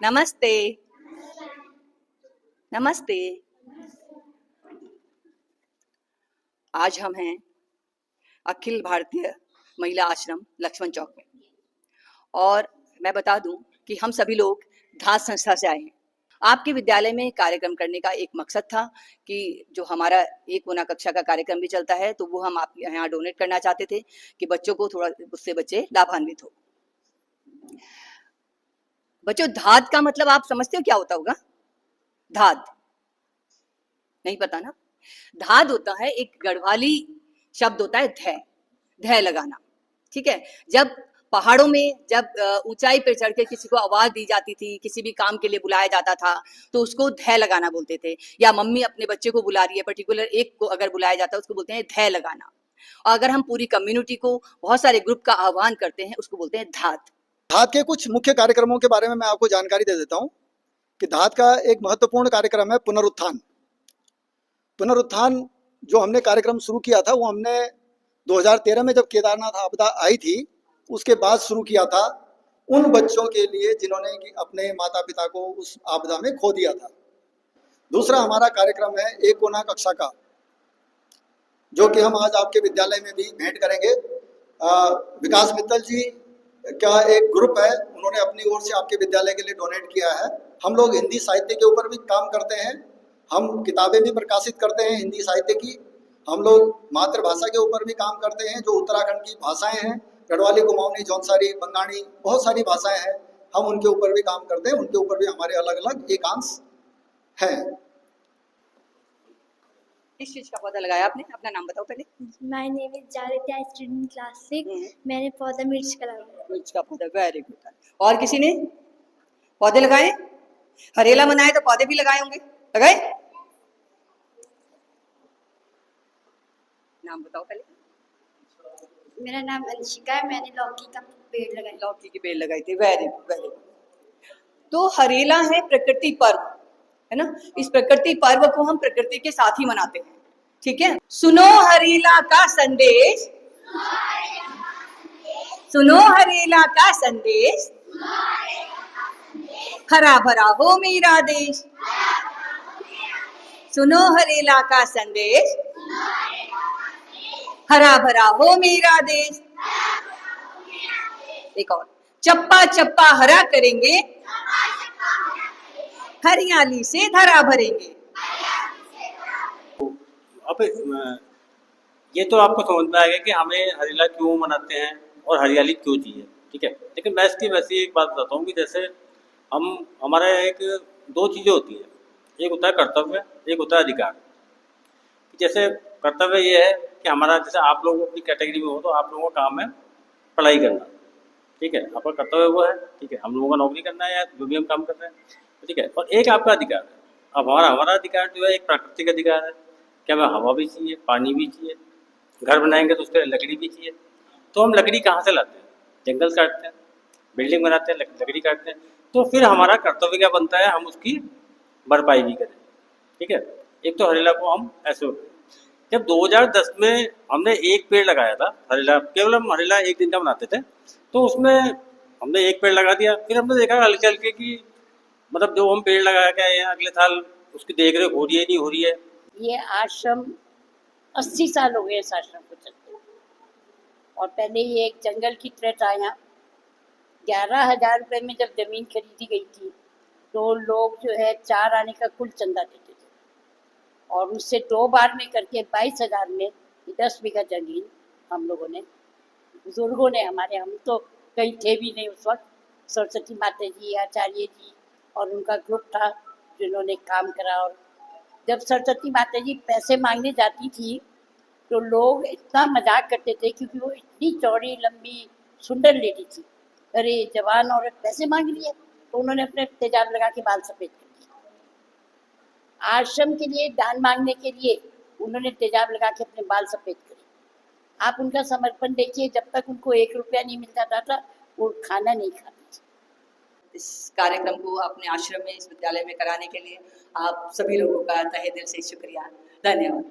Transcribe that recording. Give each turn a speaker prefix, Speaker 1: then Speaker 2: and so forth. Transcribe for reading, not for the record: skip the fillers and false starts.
Speaker 1: नमस्ते। नमस्ते। आज हम हैं अखिल भारतीय महिला आश्रम लक्ष्मण चौक में, और मैं बता दूं कि हम सभी लोग धात संस्था से आए हैं। आपके विद्यालय में कार्यक्रम करने का एक मकसद था कि जो हमारा एक कोना कक्षा का कार्यक्रम भी चलता है, तो वो हम आप यहाँ डोनेट करना चाहते थे कि बच्चों को थोड़ा उससे बच्चे लाभान्वित हो। बच्चों, धात का मतलब आप समझते हो क्या होता होगा? धात नहीं पता ना? धात होता है, एक गढ़वाली शब्द होता है धै, धै लगाना। ठीक है, जब पहाड़ों में जब ऊंचाई पर चढ़ के किसी को आवाज दी जाती थी, किसी भी काम के लिए बुलाया जाता था, तो उसको धै लगाना बोलते थे। या मम्मी अपने बच्चे को बुला रही है, पर्टिकुलर एक को अगर बुलाया जाता है, उसको बोलते हैं धै लगाना। और अगर हम पूरी कम्युनिटी को, बहुत सारे ग्रुप का आह्वान करते हैं, उसको बोलते हैं धात।
Speaker 2: धात के कुछ मुख्य कार्यक्रमों के बारे में मैं आपको जानकारी दे देता हूं कि धात का एक महत्वपूर्ण कार्यक्रम है पुनरुत्थान। पुनरुत्थान जो हमने कार्यक्रम शुरू किया था, वो हमने 2013 में जब केदारनाथ आपदा आई थी, उसके बाद शुरू किया था उन बच्चों के लिए जिन्होंने अपने माता पिता को उस आपदा में खो दिया था। दूसरा हमारा कार्यक्रम है एक कोना कक्षा का, जो कि हम आज आपके विद्यालय में भी भेंट करेंगे। विकास मित्तल जी का एक ग्रुप है, उन्होंने अपनी ओर से आपके विद्यालय के लिए डोनेट किया है। हम लोग हिंदी साहित्य के ऊपर भी काम करते हैं, हम किताबें भी प्रकाशित करते हैं हिंदी साहित्य की। हम लोग मातृभाषा के ऊपर भी काम करते हैं, जो उत्तराखंड की भाषाएं हैं, गढ़वाली, कुमाऊनी, जौनसारी, बंगाणी, बहुत सारी भाषाएं हैं, हम उनके ऊपर भी काम करते हैं। उनके ऊपर भी हमारे अलग अलग एकांश हैं।
Speaker 1: किस चीज का पौधा लगाया आपने? अपना नाम बताओ पहले।
Speaker 3: My name is Jaritya, student class 6। मैंने पौधा मिर्च का लगाया।
Speaker 1: मिर्च का पौधा, वेरी गुड। और किसी ने पौधे लगाए? हरेला मनाए तो पौधे भी लगाए होंगे, लगाए? नाम बताओ पहले।
Speaker 3: मेरा नाम अंशिका है, मैंने लौकी का पेड़ लगाया।
Speaker 1: लौकी के पेड़ लगाए थे, वेरी गुड, वेरी गुड। तो हरेला है प्रकृति पर्व, है ना? इस प्रकृति पर्व को हम प्रकृति के साथ ही मनाते हैं। ठीक है, सुनो हरेला का संदेश, सुनो हरेला का संदेश, हरा भरा हो मेरा देश। सुनो हरेला का संदेश, हरा भरा हो मेरा देश। एक और, चप्पा चप्पा हरा करेंगे, हरियाली से धरा भरेंगे।
Speaker 4: अब ये तो आपको समझ में आएगा कि हमें हरेला क्यों मनाते हैं और हरियाली क्यों चाहिए, ठीक है। लेकिन मैं इसकी वैसी एक बात बताता हूँ कि जैसे हमारा एक दो चीज़ें होती हैं, एक होता है कर्तव्य, एक होता है अधिकार। जैसे कर्तव्य ये है कि हमारा, जैसे आप लोग अपनी कैटेगरी में हो तो आप लोगों का काम है पढ़ाई करना, ठीक है, आपका कर्तव्य वो है, ठीक है। हम लोगों का नौकरी करना है या जो भी हम काम कर रहे हैं, ठीक है। और एक आपका अधिकार है। अब हमारा अधिकार जो है एक प्राकृतिक अधिकार है कि हमें हवा भी चाहिए, पानी भी चाहिए, घर बनाएंगे तो उसके लिए लकड़ी भी चाहिए। तो हम लकड़ी कहाँ से लाते हैं? जंगल काटते हैं, बिल्डिंग बनाते हैं, लकड़ी काटते हैं। तो फिर हमारा कर्तव्य क्या बनता है, हम उसकी भरपाई भी करें, ठीक है। एक तो हरेला को हम ऐसे होते हैं। जब 2010 में हमने एक पेड़ लगाया था हरेला, केवल हम हरेला एक दिन का बनाते थे, तो उसमें हमने एक पेड़ लगा दिया। फिर हमने देखा हल चल के कि मतलब जो हम पेड़ लगा के आए हैं, अगले साल उसकी देख रेख हो रही है नहीं हो रही है।
Speaker 5: ये आश्रम 80 साल हो गए इस आश्रम को चलते, और पहले ये एक जंगल की तरह था। यहाँ 11,000 रुपये में जब जमीन खरीदी गई थी, तो लोग जो है 4 आने का कुल चंदा देते थे, और उससे 2 बार में करके 22,000 में 10 बीघा जमीन हम लोगों ने, बुजुर्गों ने हमारे, हम तो कहीं थे भी नहीं उस वक्त, सरस्वती माता जी, आचार्य जी और उनका ग्रुप था जिन्होंने काम करा। और जब सरस्वती माता जी पैसे मांगने जाती थी तो लोग इतना मजाक करते थे, क्योंकि वो इतनी चौड़ी लंबी सुंदर लेडी थी। अरे जवान औरत पैसे मांग रही है, तो उन्होंने अपने तेजाब लगा के बाल सफेद कर दिए। आश्रम के लिए दान मांगने के लिए उन्होंने तेजाब लगा के अपने बाल सफेद करे। आप उनका समर्पण देखिए, जब तक उनको 1 रुपया नहीं मिल जाता था वो खाना नहीं खाते।
Speaker 1: इस कार्यक्रम को अपने आश्रम में, इस विद्यालय में कराने के लिए आप सभी लोगों का तहे दिल से शुक्रिया, धन्यवाद।